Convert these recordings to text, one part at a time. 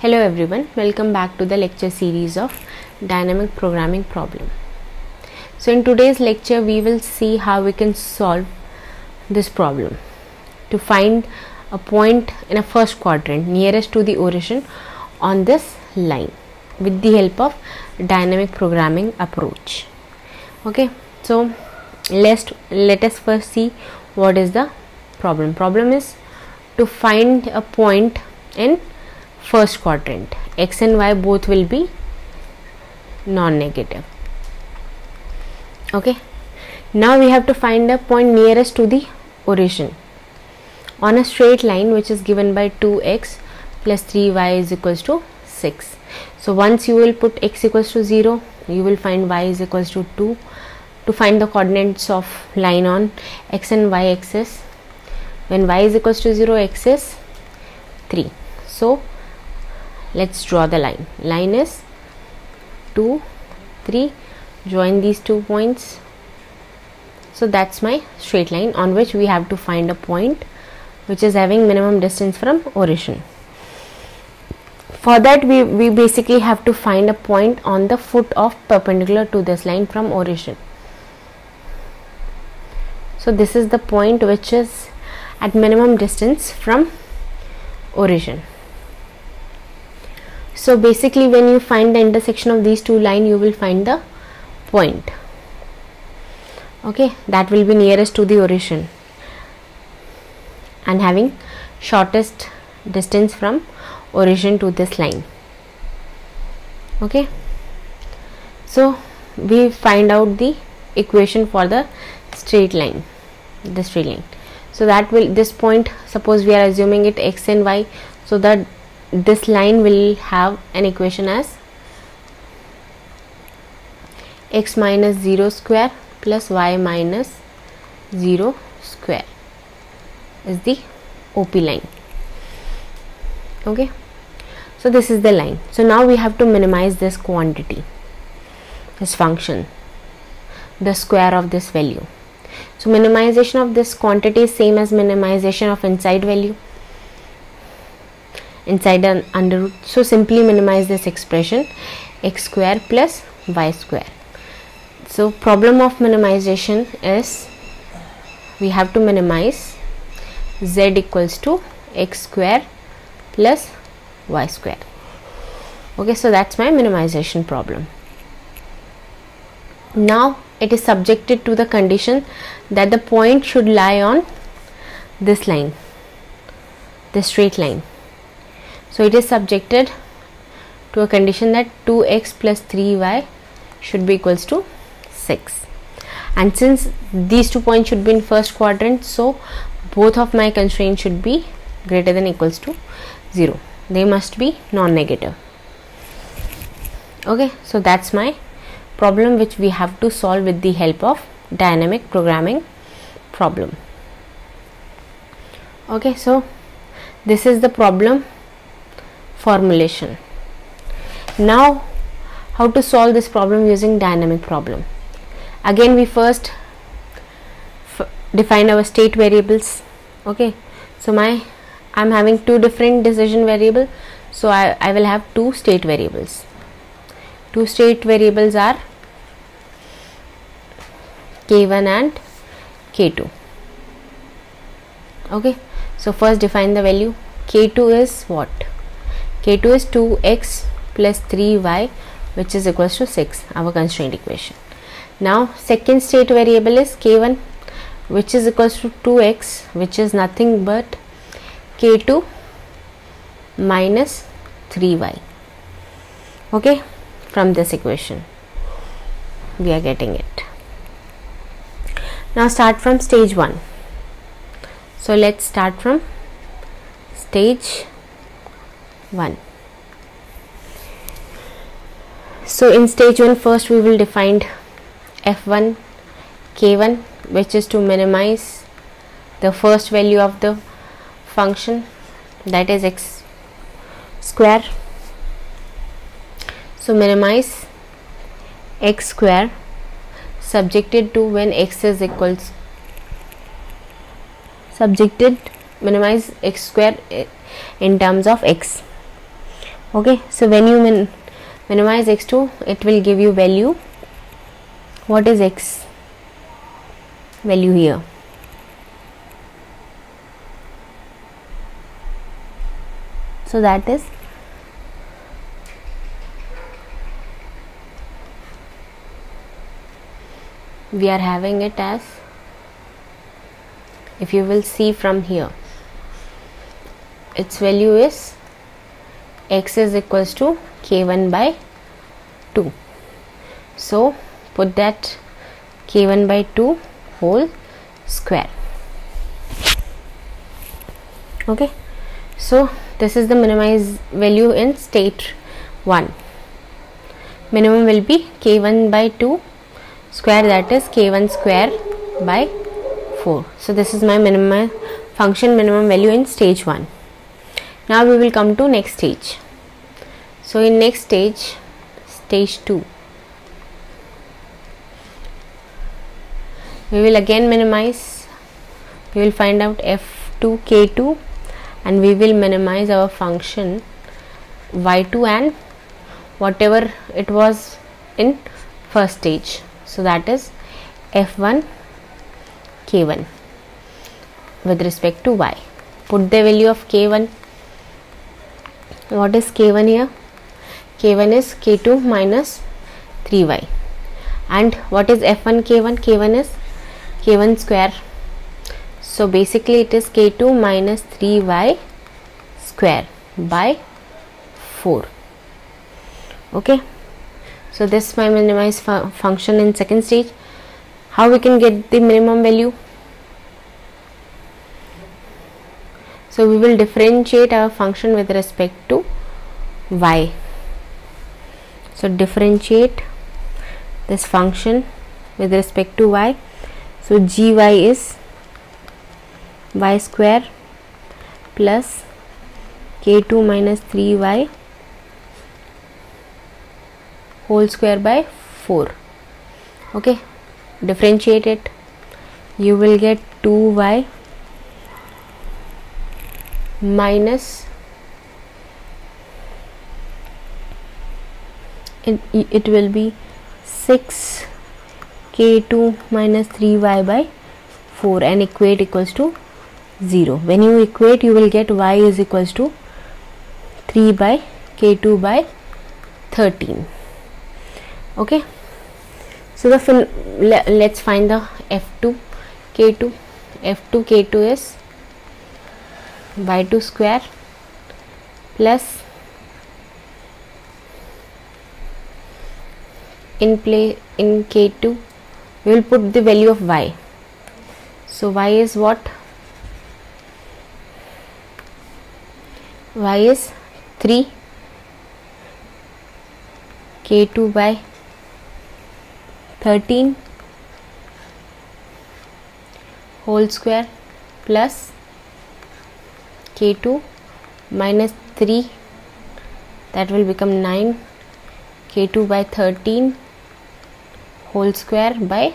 Hello everyone, welcome back to the lecture series of dynamic programming problem. So in today's lecture we will see how we can solve this problem to find a point in a first quadrant nearest to the origin on this line with the help of dynamic programming approach. Okay, so let us first see what is the problem. Problem is to find a point in first quadrant. X and y both will be non-negative. Okay, now we have to find a point nearest to the origin on a straight line which is given by 2x plus 3y is equals to 6. So once you will put x equals to 0, you will find y is equals to 2 to find the coordinates of line on x and y axis. When y is equals to 0, x is 3. So let's draw the line. Line is 2, 3. Join these 2 points. So that's my straight line on which we have to find a point which is having minimum distance from origin. For that we basically have to find a point on the foot of perpendicular to this line from origin. So this is the point which is at minimum distance from origin. So basically when you find the intersection of these two lines, you will find the point. Okay, that will be nearest to the origin and having shortest distance from origin to this line. Okay, so we find out the equation for the straight line, so that will, this point, suppose we are assuming it x and y, so that this line will have an equation as x minus 0 square plus y minus 0 square is the OP line. Okay, so this is the line. So now we have to minimize this quantity, this function, the square of this value. So minimization of this quantity is same as minimization of inside value, inside an under root. So simply minimize this expression x square plus y square. So problem of minimization is we have to minimize z equals to x square plus y square. Okay, so that's my minimization problem. Now it is subjected to the condition that the point should lie on this line, the straight line. So it is subjected to a condition that 2x plus 3y should be equals to 6. And since these 2 points should be in first quadrant, so both of my constraints should be greater than equals to 0. They must be non-negative. Okay, so that's my problem which we have to solve with the help of dynamic programming problem. Okay, so this is the problem formulation. Now how to solve this problem using dynamic problem? Again we first define our state variables. Okay, so I'm having 2 different decision variables, so I will have 2 state variables. 2 state variables are k1 and k2. Okay, so first define the value. K2 is what? K2 is 2x plus 3y which is equals to 6, our constraint equation. Now second state variable is k1 which is equals to 2x, which is nothing but k2 minus 3y. Okay, from this equation we are getting it. Now start from stage 1. So let's start from stage 1. So in stage 1 first we will define f1 k1 which is to minimize the first value of the function, that is x square. So minimize x square subjected to when x is equals, minimize x square in terms of x. Okay, so when you minimize x2, it will give you value. What is x value here? So that is we are having it as, if you will see from here, its value is x is equals to k1 by 2. So put that k1 by 2 whole square. Okay, so this is the minimized value in state 1. Minimum will be k1 by 2 square, that is k1 square by 4. So this is my minimum function minimum value in stage 1. Now we will come to next stage. So in next stage, stage 2, we will again minimize. We will find out f2 k2 and we will minimize our function y2 and whatever it was in first stage. So that is f1 k1 with respect to y. Put the value of k1. What is k1 here? K1 is k2 minus 3y. And what is f1 k1? K1 is k1 square. So basically it is k2 minus 3y square by 4. Okay, so this is my minimized function in second stage. How we can get the minimum value? So we will differentiate our function with respect to y. So differentiate this function with respect to y. So gy is y square plus k2 minus 3y whole square by 4. Okay, differentiate it. You will get 2y minus it will be 6 k2 minus 3y by 4 and equate equals to 0. When you equate, you will get y is equals to 3 by k2 by 13. Okay, so the let's find the f2 k2. f2 k2 is y2 square plus in k2 we will put the value of y. So y is what? Y is 3 k2 by 13 whole square plus k2 minus 3, that will become 9 k2 by 13 whole square by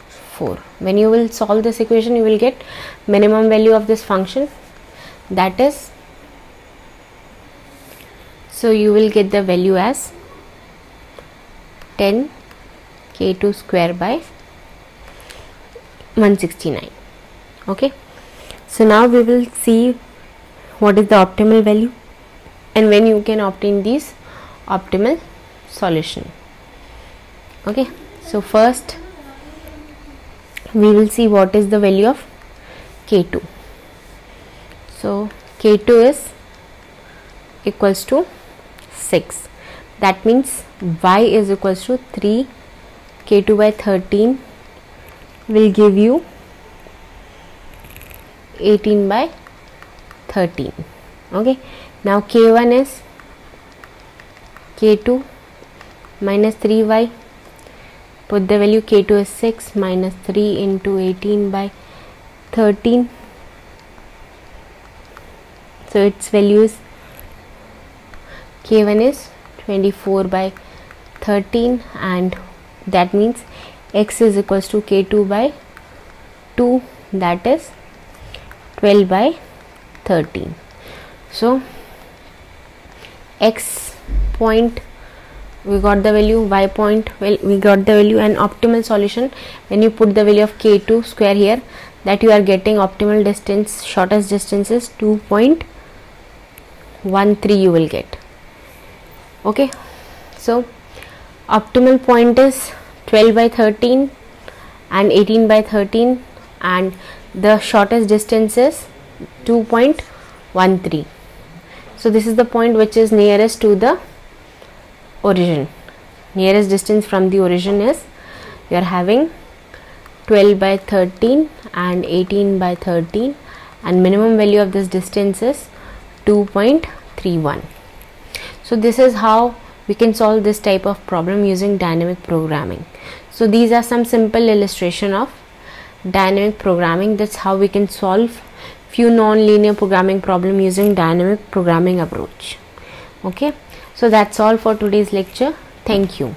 4. When you will solve this equation, you will get minimum value of this function, that is, so you will get the value as 10 k2 square by 169. Okay, so now we will see what is the optimal value and when you can obtain these optimal solution. Okay, so first we will see what is the value of k2. So k2 is equals to 6. That means y is equals to 3 k2 by 13 will give you 18 by 13. Okay, now k1 is k2 minus 3y. Put the value, k2 is 6 minus 3 into 18 by 13. So its value is k1 is 24 by 13 and that means x is equals to k2 by 2, that is 12 by 13. So x point we got the value, y point, well, we got the value, and optimal solution when you put the value of k2 square here, that you are getting optimal distance, shortest distance is 2.13 you will get. Okay, so optimal point is 12 by 13 and 18 by 13, and the shortest distance is 2.13. so this is the point which is nearest to the origin. Nearest distance from the origin is, you are having 12 by 13 and 18 by 13, and minimum value of this distance is 2.31. so this is how we can solve this type of problem using dynamic programming. So these are some simple illustration of dynamic programming. That's how we can solve few non-linear programming problem using dynamic programming approach. Okay, so that's all for today's lecture. Thank you.